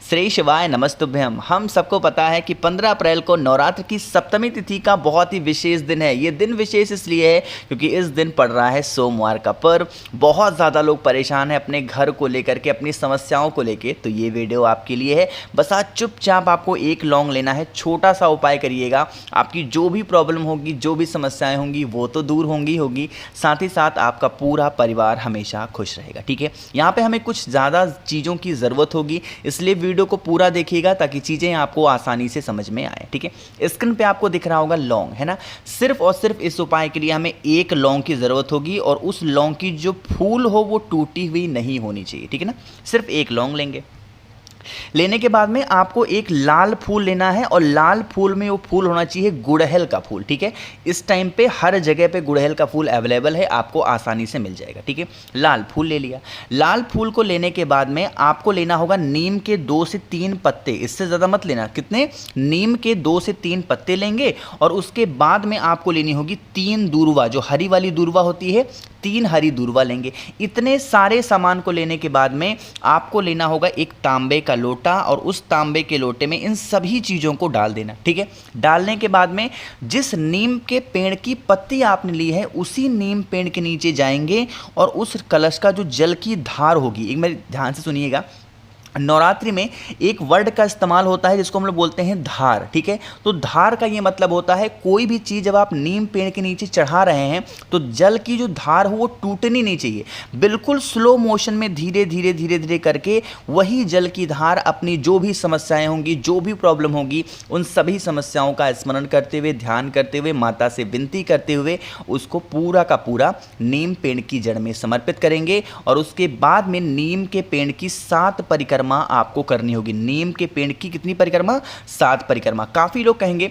श्री शिवाय नमस्तुभ्यम। हम सबको पता है कि 15 अप्रैल को नवरात्र की सप्तमी तिथि का बहुत ही विशेष दिन है। ये दिन विशेष इसलिए है क्योंकि इस दिन पड़ रहा है सोमवार का पर्व। बहुत ज़्यादा लोग परेशान हैं अपने घर को लेकर के, अपनी समस्याओं को लेकर। तो ये वीडियो आपके लिए है। बस आज चुपचाप आपको एक लौंग लेना है, छोटा सा उपाय करिएगा। आपकी जो भी प्रॉब्लम होगी, जो भी समस्याएँ होंगी वो तो दूर होंगी, साथ ही साथ आपका पूरा परिवार हमेशा खुश रहेगा। ठीक है, यहाँ पर हमें कुछ ज़्यादा चीज़ों की ज़रूरत होगी, इसलिए वीडियो को पूरा देखिएगा ताकि चीज़ें आपको आसानी से समझ में आए। ठीक है, स्क्रीन पे आपको दिख रहा होगा लौंग, है ना। सिर्फ और सिर्फ इस उपाय के लिए हमें एक लौंग की ज़रूरत होगी और उस लौंग की जो फूल हो वो टूटी हुई नहीं होनी चाहिए। ठीक है ना, सिर्फ एक लौंग लेंगे। लेने के बाद में आपको एक लाल फूल लेना है और लाल फूल में वो फूल होना चाहिए गुड़हल का फूल। ठीक है, इस टाइम पे हर जगह पे गुड़हल का फूल अवेलेबल है, आपको आसानी से मिल जाएगा। ठीक है, लाल फूल ले लिया। लाल फूल को लेने के बाद में आपको लेना होगा नीम के 2 से 3 पत्ते, इससे ज़्यादा मत लेना। कितने? नीम के 2 से 3 पत्ते लेंगे और उसके बाद में आपको लेनी होगी 3 दूर्वा, जो हरी वाली दूर्वा होती है, 3 हरी दूर्वा लेंगे। इतने सारे सामान को लेने के बाद में आपको लेना होगा एक तांबे का लोटा और उस तांबे के लोटे में इन सभी चीज़ों को डाल देना। ठीक है, डालने के बाद में जिस नीम के पेड़ की पत्ती आपने ली है उसी नीम पेड़ के नीचे जाएंगे और उस कलश का जो जल की धार होगी, एक मेरे ध्यान से सुनिएगा, नवरात्रि में एक वर्ड का इस्तेमाल होता है जिसको हम लोग बोलते हैं धार। ठीक है, तो धार का ये मतलब होता है कोई भी चीज़ जब आप नीम पेड़ के नीचे चढ़ा रहे हैं तो जल की जो धार हो वो टूटनी नहीं चाहिए। बिल्कुल स्लो मोशन में धीरे धीरे करके वही जल की धार अपनी जो भी समस्याएं होंगी, जो भी प्रॉब्लम होगी, उन सभी समस्याओं का स्मरण करते हुए, ध्यान करते हुए, माता से विनती करते हुए उसको पूरा का पूरा नीम पेड़ की जड़ में समर्पित करेंगे। और उसके बाद में नीम के पेड़ की 7 परिक्रमा आपको करनी होगी। नीम के पेड़ की कितनी परिक्रमा? 7 परिक्रमा। काफ़ी लोग कहेंगे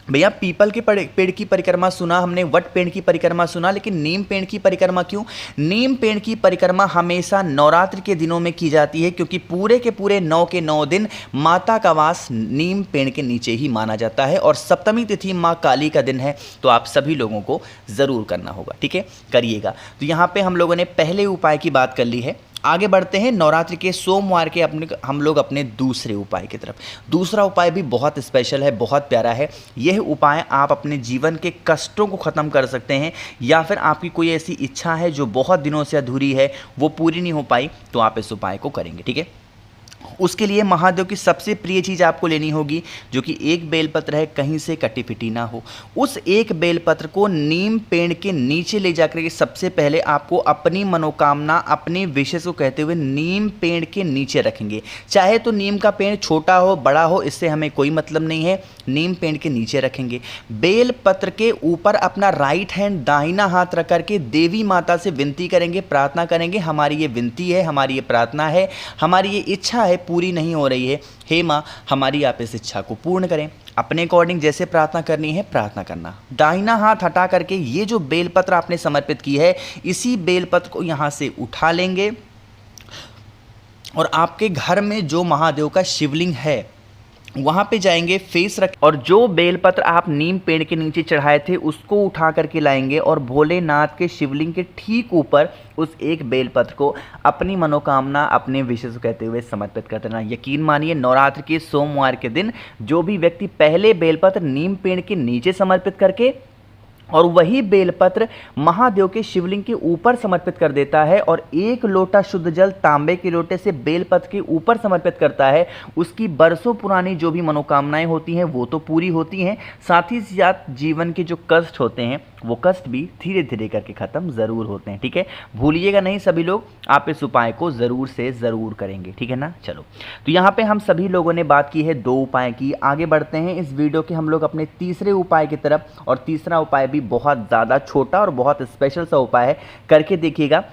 भैया पीपल के पेड़ की परिक्रमा सुना हमने, वट पेड़ की परिक्रमा सुना, लेकिन नीम पेड़ की परिक्रमा क्यों? नीम पेड़ की परिक्रमा हमेशा नवरात्र के दिनों में की जाती है क्योंकि पूरे के पूरे 9 के 9 दिन माता का वास नीम पेड़ के नीचे ही माना जाता है और सप्तमी तिथि माँ काली का दिन है, तो आप सभी लोगों को ज़रूर करना होगा। ठीक है, करिएगा। तो यहाँ पर हम लोगों ने पहले उपाय की बात कर ली है। आगे बढ़ते हैं नवरात्रि के सोमवार के हम लोग अपने दूसरे उपाय की तरफ। दूसरा उपाय भी बहुत स्पेशल है, बहुत प्यारा है। यह उपाय आप अपने जीवन के कष्टों को ख़त्म कर सकते हैं, या फिर आपकी कोई ऐसी इच्छा है जो बहुत दिनों से अधूरी है, वो पूरी नहीं हो पाई, तो आप इस उपाय को करेंगे। ठीक है, उसके लिए महादेव की सबसे प्रिय चीज़ आपको लेनी होगी, जो कि एक बेलपत्र है, कहीं से कटी फिटी ना हो। उस एक बेलपत्र को नीम पेड़ के नीचे ले जाकर के सबसे पहले आपको अपनी मनोकामना, अपने विशेष को कहते हुए नीम पेड़ के नीचे रखेंगे। चाहे तो नीम का पेड़ छोटा हो, बड़ा हो, इससे हमें कोई मतलब नहीं है, नीम पेड़ के नीचे रखेंगे। बेलपत्र के ऊपर अपना राइट हैंड, दाहिना हाथ रख करके देवी माता से विनती करेंगे, प्रार्थना करेंगे। हमारी ये विनती है, हमारी ये प्रार्थना है, हमारी ये इच्छा है, पूरी नहीं हो रही है, हे माँ हमारी आप इस इच्छा को पूर्ण करें। अपने अकॉर्डिंग जैसे प्रार्थना करनी है प्रार्थना करना। दाहिना हाथ हटा करके ये जो बेलपत्र आपने समर्पित की है, इसी बेलपत्र को यहाँ से उठा लेंगे और आपके घर में जो महादेव का शिवलिंग है वहाँ पे जाएंगे, फेस रख, और जो बेलपत्र आप नीम पेड़ के नीचे चढ़ाए थे उसको उठा करके लाएंगे और भोलेनाथ के शिवलिंग के ठीक ऊपर उस एक बेलपत्र को अपनी मनोकामना, अपने विशेष कहते हुए समर्पित कर देना। यकीन मानिए नवरात्र के सोमवार के दिन जो भी व्यक्ति पहले बेलपत्र नीम पेड़ के नीचे समर्पित करके और वही बेलपत्र महादेव के शिवलिंग के ऊपर समर्पित कर देता है और एक लोटा शुद्ध जल तांबे के लोटे से बेलपत्र के ऊपर समर्पित करता है, उसकी बरसों पुरानी जो भी मनोकामनाएं होती हैं वो तो पूरी होती हैं, साथ ही साथ जीवन के जो कष्ट होते हैं वो कष्ट भी धीरे धीरे करके ख़त्म ज़रूर होते हैं। ठीक है, भूलिएगा नहीं सभी लोग, आप इस उपाय को ज़रूर से ज़रूर करेंगे। ठीक है ना। चलो, तो यहाँ पे हम सभी लोगों ने बात की है 2 उपाय की। आगे बढ़ते हैं इस वीडियो के हम लोग अपने तीसरे उपाय की तरफ, और तीसरा उपाय भी बहुत ज़्यादा छोटा और बहुत स्पेशल सा उपाय है, करके देखिएगा।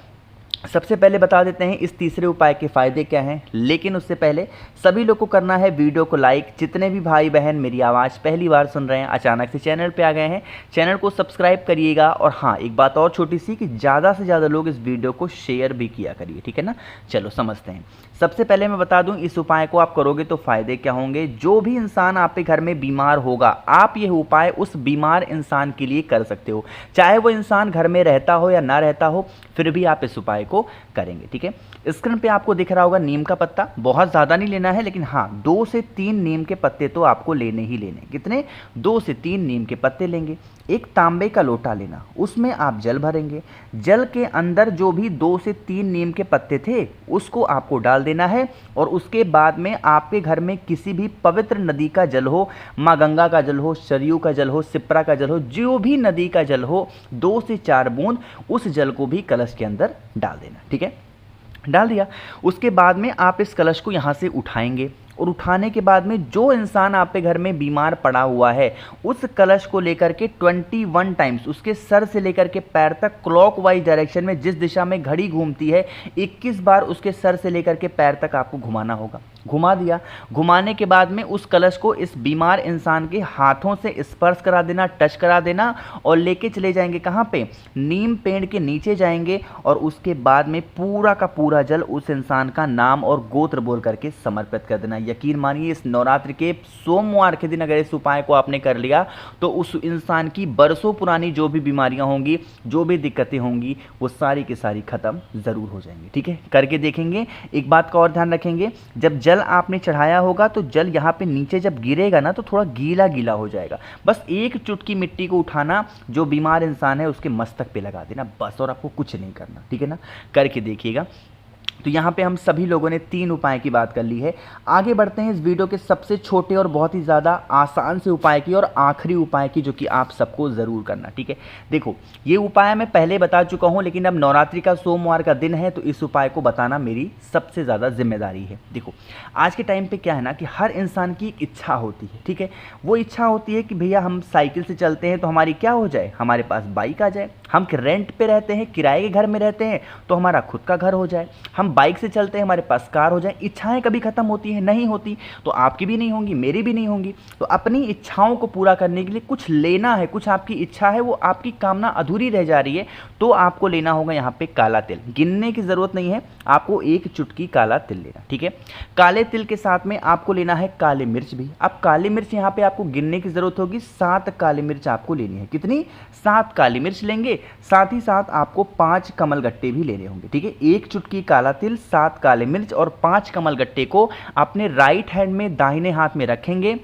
सबसे पहले बता देते हैं इस तीसरे उपाय के फ़ायदे क्या हैं, लेकिन उससे पहले सभी लोग को करना है वीडियो को लाइक। जितने भी भाई बहन मेरी आवाज़ पहली बार सुन रहे हैं, अचानक से चैनल पे आ गए हैं, चैनल को सब्सक्राइब करिएगा। और हाँ, एक बात और छोटी सी कि ज़्यादा से ज़्यादा लोग इस वीडियो को शेयर भी किया करिए। ठीक है ना। चलो समझते हैं। सबसे पहले मैं बता दूं, इस उपाय को आप करोगे तो फायदे क्या होंगे। जो भी इंसान आपके घर में बीमार होगा, आप यह उपाय उस बीमार इंसान के लिए कर सकते हो, चाहे वो इंसान घर में रहता हो या ना रहता हो, फिर भी आप इस उपाय को करेंगे। ठीक है, स्क्रीन पे आपको दिख रहा होगा नीम का पत्ता, बहुत ज़्यादा नहीं लेना है, लेकिन हाँ 2 से 3 नीम के पत्ते तो आपको लेने ही लेने। कितने? 2 से 3 नीम के पत्ते लेंगे। एक तांबे का लोटा लेना, उसमें आप जल भरेंगे। जल के अंदर जो भी 2 से 3 नीम के पत्ते थे उसको आपको डाल देना है, और उसके बाद में आपके घर में किसी भी पवित्र नदी का जल हो, माँ गंगा का जल हो, सरयू का जल हो, सिप्रा का जल हो, जो भी नदी का जल हो, 2 से 4 बूंद उस जल को भी कलश के अंदर डाल देना। ठीक है, डाल दिया। उसके बाद में आप इस कलश को यहाँ से उठाएंगे, और उठाने के बाद में जो इंसान आपके घर में बीमार पड़ा हुआ है, उस कलश को लेकर के 21 टाइम्स उसके सर से लेकर के पैर तक क्लॉकवाइज डायरेक्शन में, जिस दिशा में घड़ी घूमती है, 21 बार उसके सर से लेकर के पैर तक आपको घुमाना होगा। घुमा दिया। घुमाने के बाद में उस कलश को इस बीमार इंसान के हाथों से स्पर्श करा देना, टच करा देना, और लेके चले जाएंगे कहाँ पे? नीम पेड़ के नीचे जाएंगे, और उसके बाद में पूरा का पूरा जल उस इंसान का नाम और गोत्र बोल करके समर्पित कर देना। यकीन मानिए, इस नवरात्रि के सोमवार के दिन अगर इस उपाय को आपने कर लिया तो उस इंसान की बरसों पुरानी जो भी बीमारियां होंगी, जो भी दिक्कतें होंगी, वो सारी की सारी खत्म जरूर हो जाएंगी। ठीक है, करके देखेंगे। एक बात का और ध्यान रखेंगे, जब जल आपने चढ़ाया होगा तो जल यहाँ पे नीचे जब गिरेगा ना तो थोड़ा गीला गीला हो जाएगा। बस एक चुटकी मिट्टी को उठाना, जो बीमार इंसान है उसके मस्तक पे लगा देना बस, और आपको कुछ नहीं करना। ठीक है ना, करके देखिएगा। तो यहाँ पे हम सभी लोगों ने 3 उपाय की बात कर ली है। आगे बढ़ते हैं इस वीडियो के सबसे छोटे और बहुत ही ज़्यादा आसान से उपाय की, और आखिरी उपाय की, जो कि आप सबको ज़रूर करना। ठीक है, देखो ये उपाय मैं पहले बता चुका हूँ, लेकिन अब नवरात्रि का सोमवार का दिन है तो इस उपाय को बताना मेरी सबसे ज़्यादा जिम्मेदारी है। देखो आज के टाइम पर क्या है ना कि हर इंसान की एक इच्छा होती है। ठीक है, वो इच्छा होती है कि भैया हम साइकिल से चलते हैं तो हमारी क्या हो जाए, हमारे पास बाइक आ जाए। हम रेंट पे रहते हैं, किराए के घर में रहते हैं तो हमारा खुद का घर हो जाए। हम बाइक से चलते हैं, हमारे पास कार हो जाए। इच्छाएं कभी खत्म होती हैं? नहीं होती। तो आपकी भी नहीं होंगी, मेरी भी नहीं होंगी। तो अपनी इच्छाओं को पूरा करने के लिए कुछ लेना है, कुछ आपकी इच्छा है, वो आपकी कामना अधूरी रह जा रही है, तो आपको लेना होगा यहाँ पे काला तिल। गिनने की जरूरत नहीं है, आपको एक चुटकी काला तिल लेना। ठीक है, काले तिल के साथ में आपको लेना है काली मिर्च भी। अब काली मिर्च यहाँ पे आपको गिनने की जरूरत होगी, 7 काली मिर्च आपको लेनी है। कितनी? 7 काली मिर्च लेंगे। साथ ही साथ आपको 5 कमल गट्टे भी लेने होंगे। ठीक है, एक चुटकी काला तिल, 7 काले मिर्च और 5 कमल गट्टे को अपने राइट हैंड में, दाहिने हाथ में रखेंगे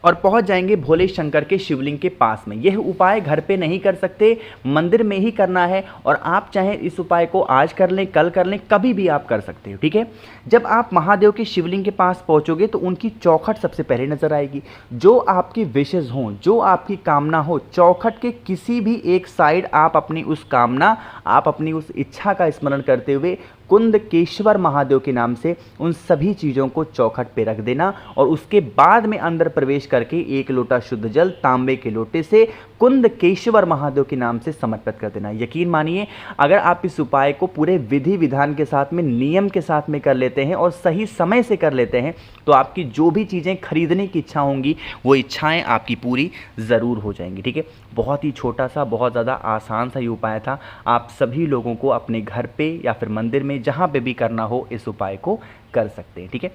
और पहुंच जाएंगे भोले शंकर के शिवलिंग के पास में। यह उपाय घर पे नहीं कर सकते, मंदिर में ही करना है। और आप चाहें इस उपाय को आज कर लें, कल कर लें, कभी भी आप कर सकते हो। ठीक है, जब आप महादेव के शिवलिंग के पास पहुंचोगे तो उनकी चौखट सबसे पहले नजर आएगी। जो आपकी विशेष हों, जो आपकी कामना हो, चौखट के किसी भी एक साइड आप अपनी उस कामना, आप अपनी उस इच्छा का स्मरण करते हुए कुंदकेश्वर महादेव के नाम से उन सभी चीज़ों को चौखट पे रख देना, और उसके बाद में अंदर प्रवेश करके 1 लोटा शुद्ध जल तांबे के लोटे से कुंदकेश्वर महादेव के नाम से समर्पित कर देना। यकीन मानिए, अगर आप इस उपाय को पूरे विधि विधान के साथ में, नियम के साथ में कर लेते हैं और सही समय से कर लेते हैं, तो आपकी जो भी चीज़ें खरीदने की इच्छा होंगी वो इच्छाएं आपकी पूरी ज़रूर हो जाएंगी। ठीक है, बहुत ही छोटा सा, बहुत ज़्यादा आसान सा ये उपाय था। आप सभी लोगों को अपने घर पे या फिर मंदिर में, जहाँ पे भी करना हो, इस उपाय को कर सकते हैं। ठीक है,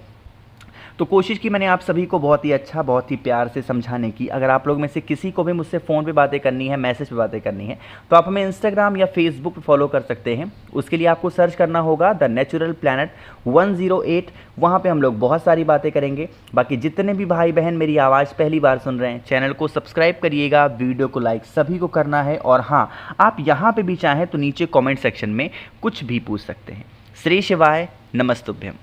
तो कोशिश की मैंने आप सभी को बहुत ही अच्छा, बहुत ही प्यार से समझाने की। अगर आप लोग में से किसी को भी मुझसे फ़ोन पे बातें करनी है, मैसेज पे बातें करनी है, तो आप हमें इंस्टाग्राम या फेसबुक पे फॉलो कर सकते हैं। उसके लिए आपको सर्च करना होगा द नेचुरल प्लैनेट 108। वहाँ पे हम लोग बहुत सारी बातें करेंगे। बाकी जितने भी भाई बहन मेरी आवाज़ पहली बार सुन रहे हैं, चैनल को सब्सक्राइब करिएगा, वीडियो को लाइक सभी को करना है। और हाँ, आप यहाँ पर भी चाहें तो नीचे कॉमेंट सेक्शन में कुछ भी पूछ सकते हैं। श्री शिवाय, नमस्तुभ्यम।